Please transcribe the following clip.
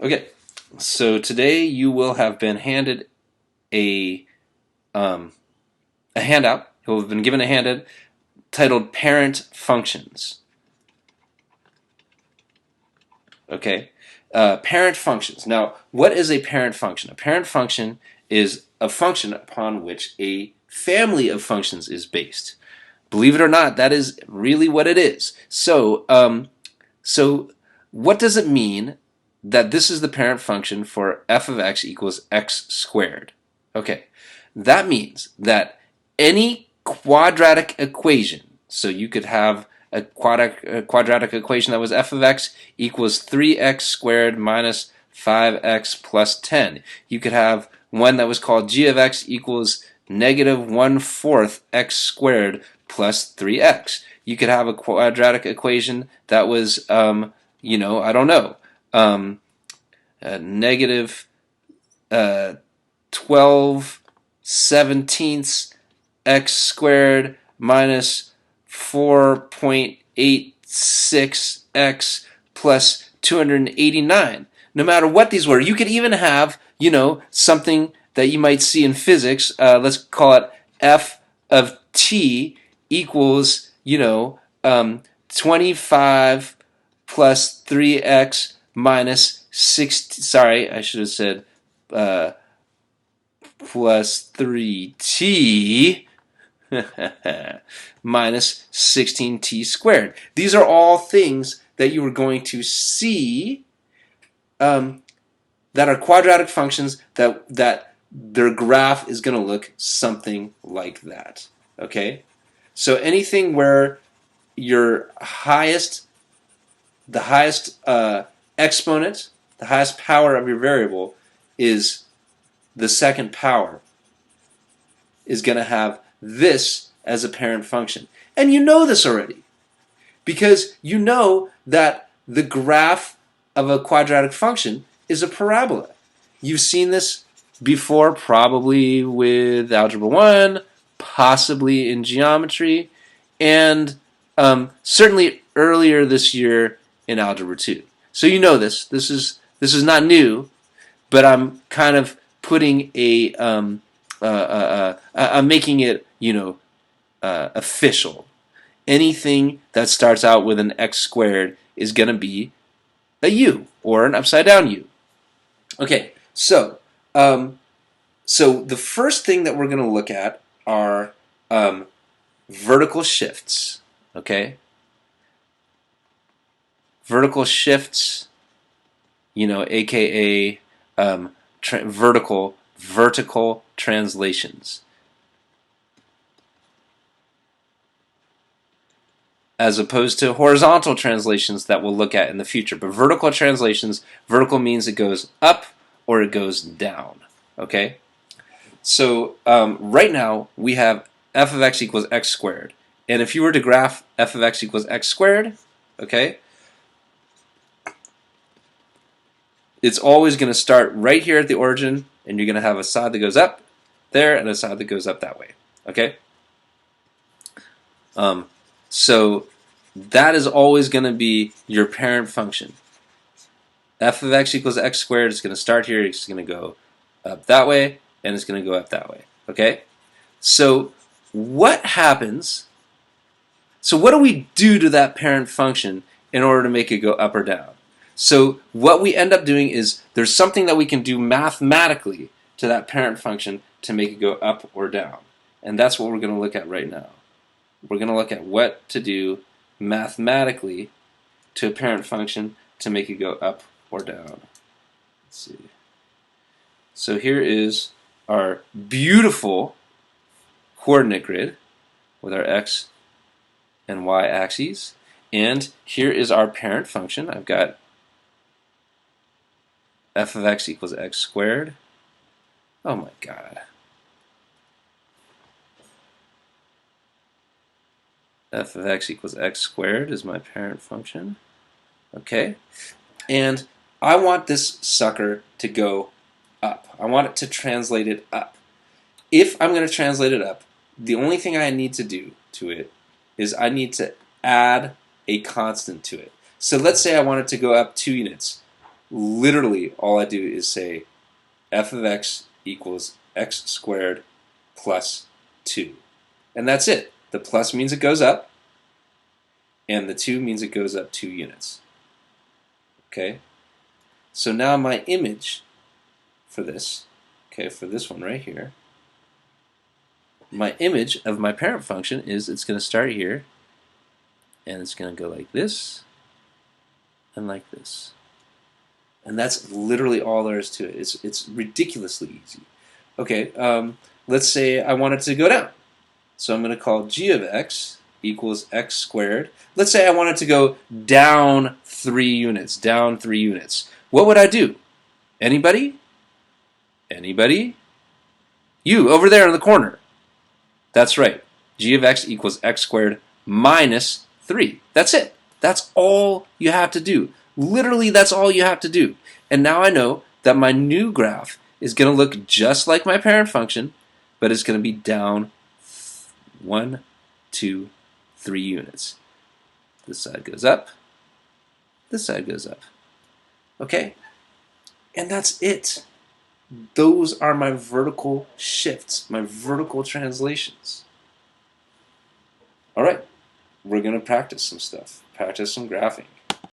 Okay, so today you will have been handed a um, a handout. You'll have been given a handout titled "Parent Functions." Okay, parent functions. Now, what is a parent function? A parent function is a function upon which a family of functions is based. Believe it or not, that is really what it is. So what does it mean that this is the parent function for f of x equals x squared? Okay, that means that any quadratic equation, so you could have a quadratic equation that was f of x equals 3x squared minus 5x plus 10. You could have one that was called g of x equals negative 1/4 x squared plus 3x. You could have a quadratic equation that was, I don't know, negative 12/17 x squared minus 4.86 x plus 289. No matter what these were, you could even have, something that you might see in physics. Let's call it f of t equals, 25 plus 3x minus 60. Sorry, I should have said plus 3t minus 16t squared. These are all things that you are going to see that are quadratic functions that their graph is going to look something like that. Okay? So anything where the highest exponent, the highest power of your variable is the second power, is going to have this as a parent function. And you know this already, because you know that the graph of a quadratic function is a parabola. You've seen this before, probably with Algebra 1, possibly in geometry, and certainly earlier this year in Algebra 2. So you know this. This is not new, but I'm kind of putting I'm making it, official. Anything that starts out with an x squared is going to be a u, or an upside down u. Okay, so the first thing that we're going to look at are vertical shifts. Okay, vertical shifts, aka vertical translations, as opposed to horizontal translations that we'll look at in the future. But vertical translations, vertical means it goes up or it goes down. Okay? So right now we have f of x equals x squared. And if you were to graph f of x equals x squared, okay, it's always going to start right here at the origin, and you're going to have a side that goes up there and a side that goes up that way. Okay? So that is always going to be your parent function. F of x equals x squared is going to start here, it's going to go up that way, and it's going to go up that way. Okay? So what happens? So what do we do to that parent function in order to make it go up or down? So what we end up doing is there's something that we can do mathematically to that parent function to make it go up or down. And that's what we're going to look at right now. We're going to look at what to do mathematically to a parent function to make it go up or down. Let's see. So here is our beautiful coordinate grid with our x and y axes. And here is our parent function. I've got f of x equals x squared. Oh my god. F of x equals x squared is my parent function. Okay? And I want this sucker to go up. I want it to translate it up. If I'm going to translate it up, the only thing I need to do to it is I need to add a constant to it. So let's say I want it to go up 2 units. literally all I do is say f of x equals x squared plus 2. And that's it. The plus means it goes up, and the 2 means it goes up 2 units. Okay? So now my image for this, okay, for this one right here, my image of my parent function is it's going to start here, and it's going to go like this, and like this. And that's literally all there is to it. It's ridiculously easy. Okay, let's say I want it to go down. So I'm going to call g of x equals x squared. Let's say I want it to go down 3 units, down 3 units. What would I do? Anybody? Anybody? You, over there in the corner. That's right. G of x equals x squared minus 3. That's it. That's all you have to do. Literally, that's all you have to do. And now I know that my new graph is going to look just like my parent function, but it's going to be down 1, 2, 3 units. This side goes up. This side goes up. Okay? And that's it. Those are my vertical shifts, my vertical translations. All right, we're going to practice some stuff, practice some graphing.